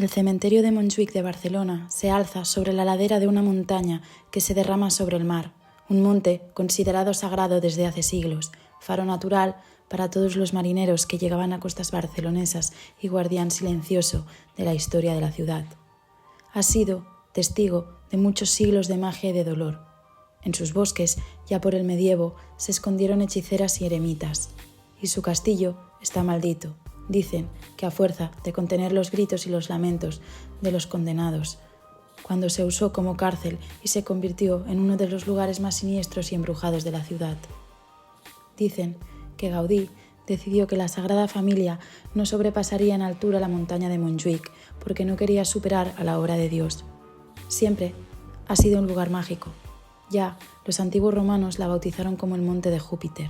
El cementerio de Montjuïc de Barcelona se alza sobre la ladera de una montaña que se derrama sobre el mar, un monte considerado sagrado desde hace siglos, faro natural para todos los marineros que llegaban a costas barcelonesas y guardián silencioso de la historia de la ciudad. Ha sido testigo de muchos siglos de magia y de dolor. En sus bosques, ya por el medievo, se escondieron hechiceras y eremitas, y su castillo está maldito. Dicen que a fuerza de contener los gritos y los lamentos de los condenados, cuando se usó como cárcel y se convirtió en uno de los lugares más siniestros y embrujados de la ciudad. Dicen que Gaudí decidió que la Sagrada Familia no sobrepasaría en altura la montaña de Montjuïc porque no quería superar a la obra de Dios. Siempre ha sido un lugar mágico. Ya los antiguos romanos la bautizaron como el Monte de Júpiter,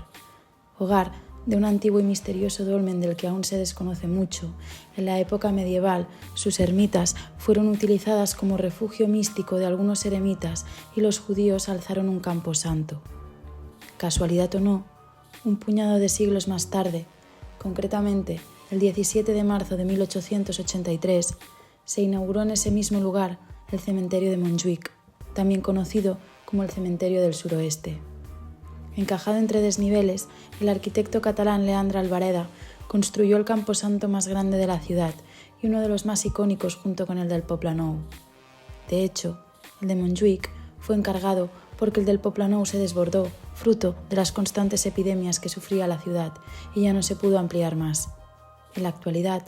hogar de un antiguo y misterioso dolmen del que aún se desconoce mucho. En la época medieval, sus ermitas fueron utilizadas como refugio místico de algunos eremitas y los judíos alzaron un camposanto. Casualidad o no, un puñado de siglos más tarde, concretamente el 17 de marzo de 1883, se inauguró en ese mismo lugar el cementerio de Montjuïc, también conocido como el cementerio del suroeste. Encajado entre desniveles, el arquitecto catalán Leandre Albareda construyó el camposanto más grande de la ciudad y uno de los más icónicos junto con el del Poblenou. De hecho, el de Montjuïc fue encargado porque el del Poblenou se desbordó, fruto de las constantes epidemias que sufría la ciudad, y ya no se pudo ampliar más. En la actualidad,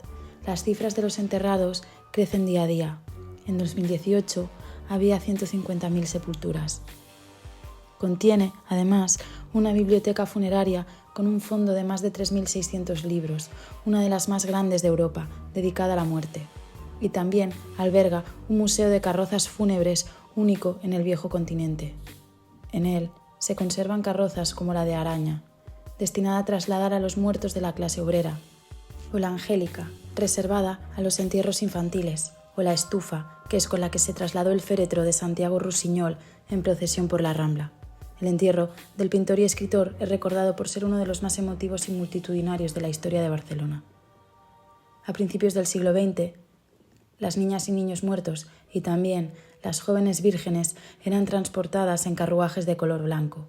las cifras de los enterrados crecen día a día. En 2018 había 150.000 sepulturas. Contiene, además, una biblioteca funeraria con un fondo de más de 3.600 libros, una de las más grandes de Europa, dedicada a la muerte. Y también alberga un museo de carrozas fúnebres único en el viejo continente. En él se conservan carrozas como la de Araña, destinada a trasladar a los muertos de la clase obrera, o la Angélica, reservada a los entierros infantiles, o la Estufa, que es con la que se trasladó el féretro de Santiago Rusiñol en procesión por la Rambla. El entierro del pintor y escritor es recordado por ser uno de los más emotivos y multitudinarios de la historia de Barcelona. A principios del siglo XX, las niñas y niños muertos y también las jóvenes vírgenes eran transportadas en carruajes de color blanco.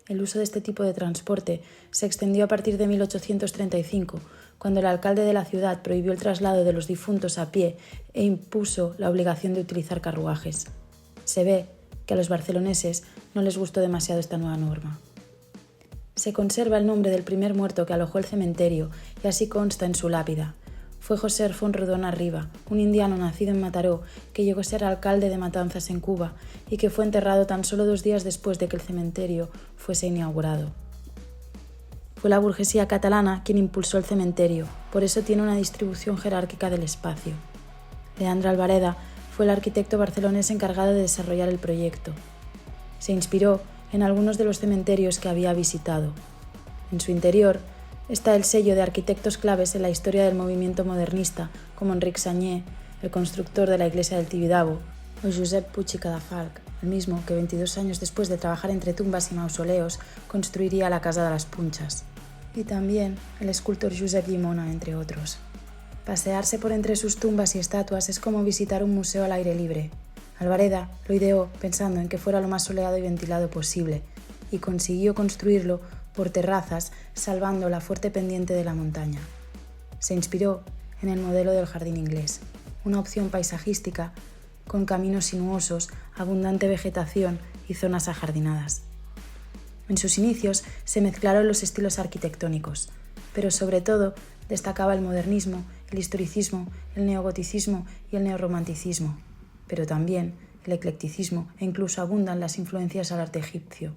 El uso de este tipo de transporte se extendió a partir de 1835, cuando el alcalde de la ciudad prohibió el traslado de los difuntos a pie e impuso la obligación de utilizar carruajes. Se ve que a los barceloneses no les gustó demasiado esta nueva norma. Se conserva el nombre del primer muerto que alojó el cementerio y así consta en su lápida. Fue José Erfón Rodona Riba, un indiano nacido en Mataró que llegó a ser alcalde de Matanzas en Cuba y que fue enterrado tan solo 2 días después de que el cementerio fuese inaugurado. Fue la burguesía catalana quien impulsó el cementerio, por eso tiene una distribución jerárquica del espacio. Leandre Albareda fue el arquitecto barcelonés encargado de desarrollar el proyecto. Se inspiró en algunos de los cementerios que había visitado. En su interior está el sello de arquitectos claves en la historia del movimiento modernista, como Enric Sagnier, el constructor de la iglesia del Tibidabo, o Josep Puig i Cadafalch, el mismo que 22 años después de trabajar entre tumbas y mausoleos, construiría la Casa de las Punchas. Y también el escultor Josep Llimona, entre otros. Pasearse por entre sus tumbas y estatuas es como visitar un museo al aire libre. Albareda lo ideó pensando en que fuera lo más soleado y ventilado posible, y consiguió construirlo por terrazas, salvando la fuerte pendiente de la montaña. Se inspiró en el modelo del jardín inglés, una opción paisajística con caminos sinuosos, abundante vegetación y zonas ajardinadas. En sus inicios se mezclaron los estilos arquitectónicos, pero sobre todo destacaba el modernismo, el historicismo, el neogoticismo y el neorromanticismo, pero también el eclecticismo e incluso abundan las influencias al arte egipcio.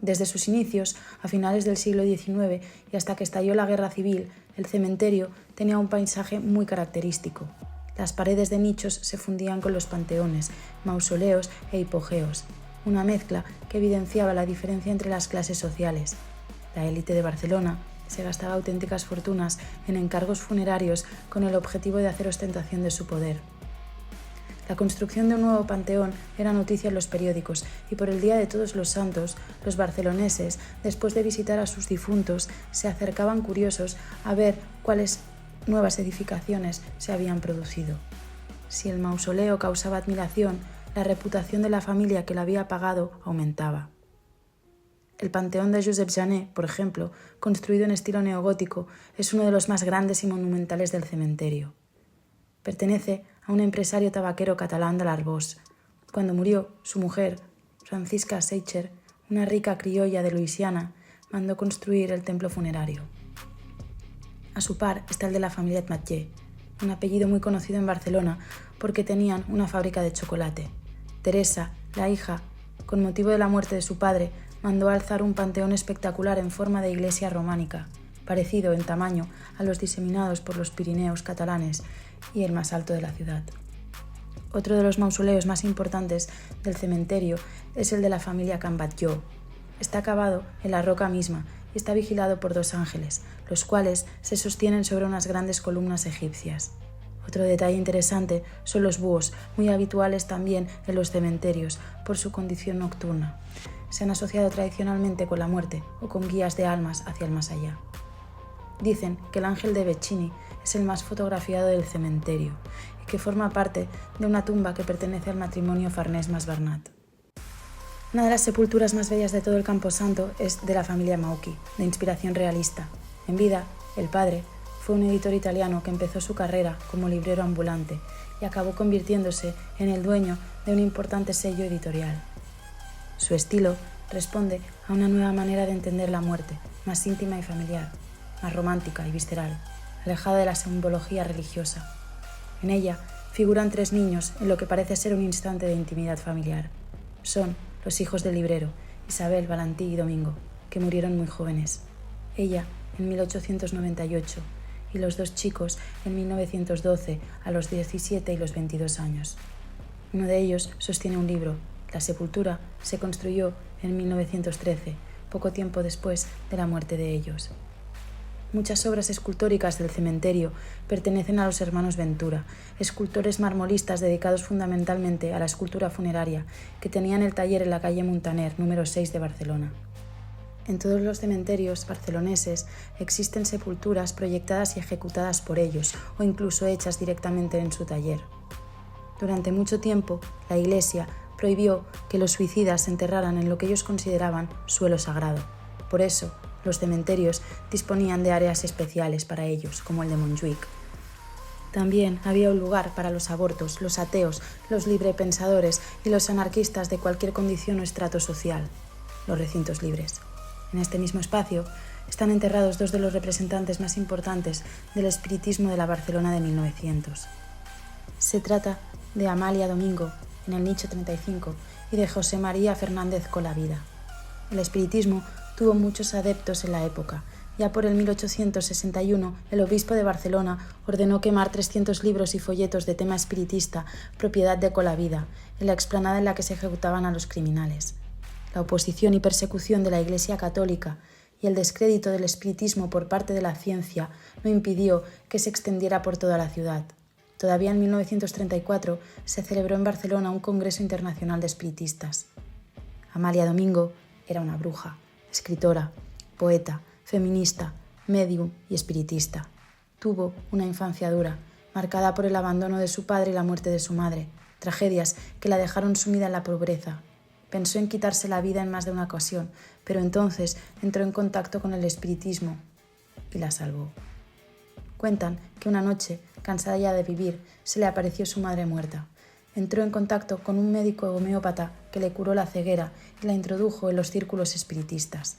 Desde sus inicios, a finales del siglo XIX y hasta que estalló la Guerra Civil, el cementerio tenía un paisaje muy característico. Las paredes de nichos se fundían con los panteones, mausoleos e hipogeos, una mezcla que evidenciaba la diferencia entre las clases sociales. La élite de Barcelona se gastaba auténticas fortunas en encargos funerarios con el objetivo de hacer ostentación de su poder. La construcción de un nuevo panteón era noticia en los periódicos y por el Día de Todos los Santos, los barceloneses, después de visitar a sus difuntos, se acercaban curiosos a ver cuáles nuevas edificaciones se habían producido. Si el mausoleo causaba admiración, la reputación de la familia que lo había pagado aumentaba. El panteón de Josep Jané, por ejemplo, construido en estilo neogótico, es uno de los más grandes y monumentales del cementerio. Pertenece a un empresario tabaquero catalán de l'Arboç. Cuando murió, su mujer, Francisca Seicher, una rica criolla de Luisiana, mandó construir el templo funerario. A su par está el de la familia Etmatller, un apellido muy conocido en Barcelona porque tenían una fábrica de chocolate. Teresa, la hija, con motivo de la muerte de su padre, mandó alzar un panteón espectacular en forma de iglesia románica, parecido en tamaño a los diseminados por los Pirineos catalanes y el más alto de la ciudad. Otro de los mausoleos más importantes del cementerio es el de la familia Can Batlló. Está cavado en la roca misma y está vigilado por 2 ángeles, los cuales se sostienen sobre unas grandes columnas egipcias. Otro detalle interesante son los búhos, muy habituales también en los cementerios por su condición nocturna. Se han asociado tradicionalmente con la muerte o con guías de almas hacia el más allá. Dicen que el ángel de Beccini es el más fotografiado del cementerio y que forma parte de una tumba que pertenece al matrimonio Farnés-Masbernat. Una de las sepulturas más bellas de todo el Camposanto es de la familia Mauqui, de inspiración realista. En vida, el padre fue un editor italiano que empezó su carrera como librero ambulante y acabó convirtiéndose en el dueño de un importante sello editorial. Su estilo responde a una nueva manera de entender la muerte, más íntima y familiar, más romántica y visceral, alejada de la simbología religiosa. En ella figuran 3 niños en lo que parece ser un instante de intimidad familiar. Son los hijos del librero, Isabel, Valentí y Domingo, que murieron muy jóvenes. Ella en 1898 y los 2 chicos en 1912 a los 17 y los 22 años. Uno de ellos sostiene un libro. La sepultura se construyó en 1913, poco tiempo después de la muerte de ellos. Muchas obras escultóricas del cementerio pertenecen a los hermanos Ventura, escultores marmolistas dedicados fundamentalmente a la escultura funeraria, que tenían el taller en la calle Muntaner, número 6 de Barcelona. En todos los cementerios barceloneses existen sepulturas proyectadas y ejecutadas por ellos, o incluso hechas directamente en su taller. Durante mucho tiempo, la Iglesia prohibió que los suicidas se enterraran en lo que ellos consideraban suelo sagrado. Por eso, los cementerios disponían de áreas especiales para ellos, como el de Montjuïc. También había un lugar para los abortos, los ateos, los librepensadores y los anarquistas de cualquier condición o estrato social, los recintos libres. En este mismo espacio están enterrados 2 de los representantes más importantes del espiritismo de la Barcelona de 1900. Se trata de Amalia Domingo, en el nicho 35, y de José María Fernández Colavida. El espiritismo tuvo muchos adeptos en la época. Ya por el 1861, el obispo de Barcelona ordenó quemar 300 libros y folletos de tema espiritista, propiedad de Colavida, en la explanada en la que se ejecutaban a los criminales. La oposición y persecución de la Iglesia católica y el descrédito del espiritismo por parte de la ciencia no impidió que se extendiera por toda la ciudad. Todavía en 1934 se celebró en Barcelona un congreso internacional de espiritistas. Amalia Domingo era una bruja, escritora, poeta, feminista, médium y espiritista. Tuvo una infancia dura, marcada por el abandono de su padre y la muerte de su madre, tragedias que la dejaron sumida en la pobreza. Pensó en quitarse la vida en más de una ocasión, pero entonces entró en contacto con el espiritismo y la salvó. Cuentan que una noche, cansada ya de vivir, se le apareció su madre muerta. Entró en contacto con un médico homeópata que le curó la ceguera y la introdujo en los círculos espiritistas.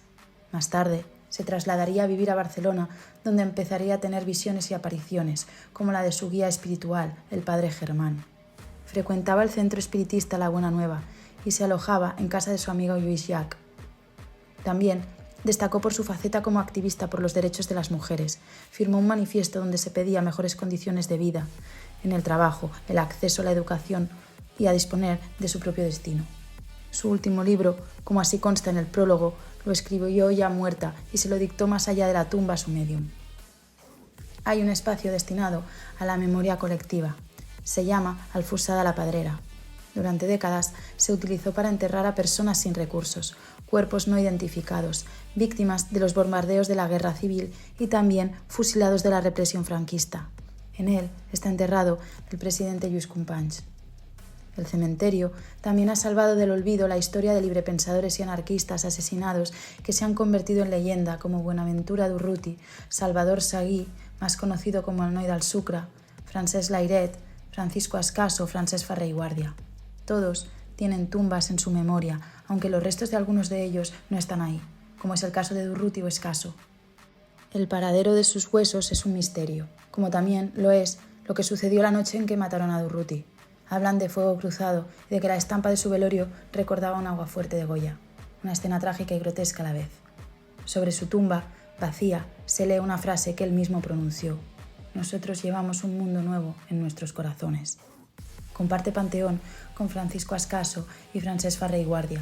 Más tarde, se trasladaría a vivir a Barcelona, donde empezaría a tener visiones y apariciones, como la de su guía espiritual, el padre Germán. Frecuentaba el centro espiritista La Buena Nueva y se alojaba en casa de su amigo Lluís Llach. También destacó por su faceta como activista por los derechos de las mujeres. Firmó un manifiesto donde se pedía mejores condiciones de vida en el trabajo, el acceso a la educación y a disponer de su propio destino. Su último libro, como así consta en el prólogo, lo escribió ya muerta y se lo dictó más allá de la tumba a su médium. Hay un espacio destinado a la memoria colectiva. Se llama Alfusada la Padrera. Durante décadas se utilizó para enterrar a personas sin recursos, cuerpos no identificados, víctimas de los bombardeos de la guerra civil y también fusilados de la represión franquista. En él está enterrado el presidente Lluís Companys. El cementerio también ha salvado del olvido la historia de librepensadores y anarquistas asesinados que se han convertido en leyenda, como Buenaventura Durruti, Salvador Seguí, más conocido como el Noi del Sucre, Francesc Layret, Francisco Ascaso, Francesc Ferrer i Guàrdia. Todos tienen tumbas en su memoria, aunque los restos de algunos de ellos no están ahí, como es el caso de Durruti o Escaso. El paradero de sus huesos es un misterio, como también lo es lo que sucedió la noche en que mataron a Durruti. Hablan de fuego cruzado y de que la estampa de su velorio recordaba un aguafuerte de Goya, una escena trágica y grotesca a la vez. Sobre su tumba, vacía, se lee una frase que él mismo pronunció: «Nosotros llevamos un mundo nuevo en nuestros corazones». Comparte panteón con Francisco Ascaso y Francesc Ferrer i Guàrdia,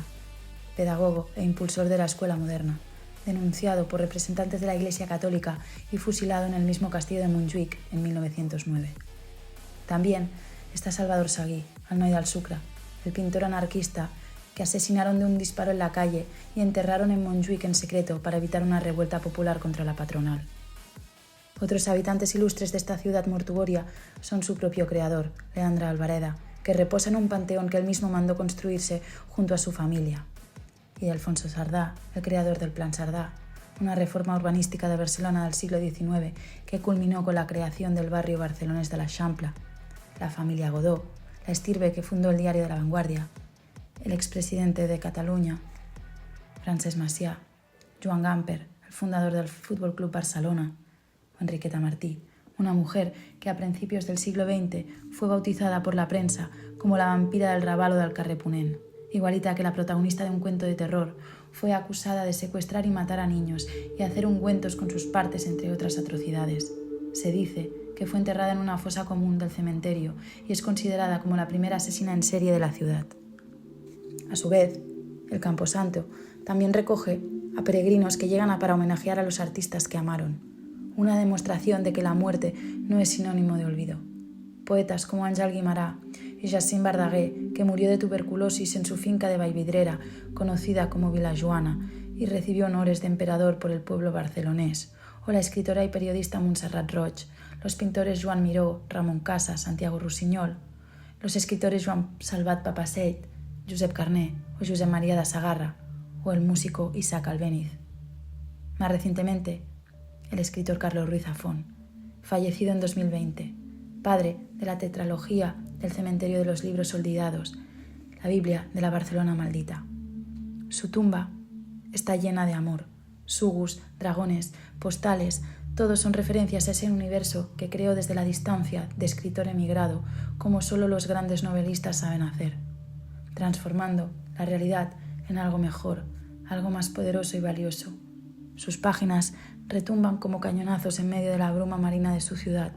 pedagogo e impulsor de la escuela moderna, denunciado por representantes de la Iglesia Católica y fusilado en el mismo castillo de Montjuïc en 1909. También está Salvador Seguí, el Noi del Sucre, el pintor anarquista que asesinaron de un disparo en la calle y enterraron en Montjuïc en secreto para evitar una revuelta popular contra la patronal. Otros habitantes ilustres de esta ciudad mortuoria son su propio creador, Leandre Albareda, que reposa en un panteón que él mismo mandó construirse junto a su familia, y de Alfonso Sardá, el creador del Plan Sardá, una reforma urbanística de Barcelona del siglo XIX que culminó con la creación del barrio barcelonés de l'Eixample, la familia Godó, la estirpe que fundó el diario de La Vanguardia, el expresidente de Cataluña, Francesc Macià, Joan Gamper, el fundador del Fútbol Club Barcelona, o Enriqueta Martí, una mujer que a principios del siglo XX fue bautizada por la prensa como la vampira del Raval o del carrer Ponent. Igualita que la protagonista de un cuento de terror, fue acusada de secuestrar y matar a niños y hacer ungüentos con sus partes, entre otras atrocidades. Se dice que fue enterrada en una fosa común del cementerio y es considerada como la primera asesina en serie de la ciudad. A su vez, el Camposanto también recoge a peregrinos que llegan para homenajear a los artistas que amaron, una demostración de que la muerte no es sinónimo de olvido. Poetas como Àngel Guimarà y Jacint Verdaguer, que murió de tuberculosis en su finca de Vallvidrera, conocida como Vila Joana, y recibió honores de emperador por el pueblo barcelonés, o la escritora y periodista Montserrat Roig, los pintores Joan Miró, Ramon Casas, Santiago Rusiñol, los escritores Joan Salvat Papasseit, Josep Carné o Josep María de Sagarra, o el músico Isaac Albéniz. Más recientemente, el escritor Carlos Ruiz Zafón, fallecido en 2020, padre de la tetralogía del Cementerio de los Libros Olvidados, la Biblia de la Barcelona maldita. Su tumba está llena de amor, sugus, dragones, postales, todos son referencias a ese universo que creó desde la distancia de escritor emigrado, como solo los grandes novelistas saben hacer, transformando la realidad en algo mejor, algo más poderoso y valioso. Sus páginas retumban como cañonazos en medio de la bruma marina de su ciudad,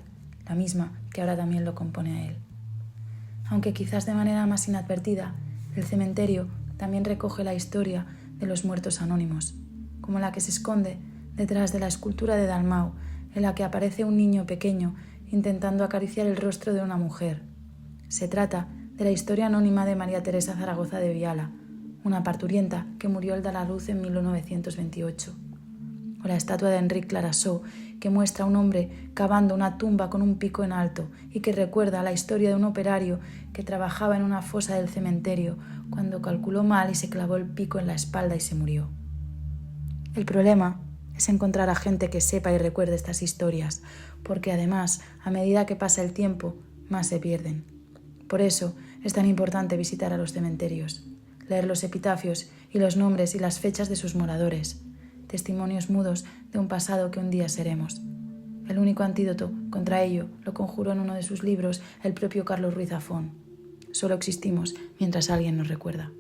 la misma que ahora también lo compone a él. Aunque quizás de manera más inadvertida, el cementerio también recoge la historia de los muertos anónimos, como la que se esconde detrás de la escultura de Dalmau, en la que aparece un niño pequeño intentando acariciar el rostro de una mujer. Se trata de la historia anónima de María Teresa Zaragoza de Viala, una parturienta que murió al dar a luz en 1928. O la estatua de Enric Clarasó, que muestra a un hombre cavando una tumba con un pico en alto y que recuerda la historia de un operario que trabajaba en una fosa del cementerio cuando calculó mal y se clavó el pico en la espalda y se murió. El problema es encontrar a gente que sepa y recuerde estas historias, porque además, a medida que pasa el tiempo, más se pierden. Por eso es tan importante visitar a los cementerios, leer los epitafios y los nombres y las fechas de sus moradores, testimonios mudos de un pasado que un día seremos. El único antídoto contra ello lo conjuró en uno de sus libros el propio Carlos Ruiz Zafón. Solo existimos mientras alguien nos recuerda.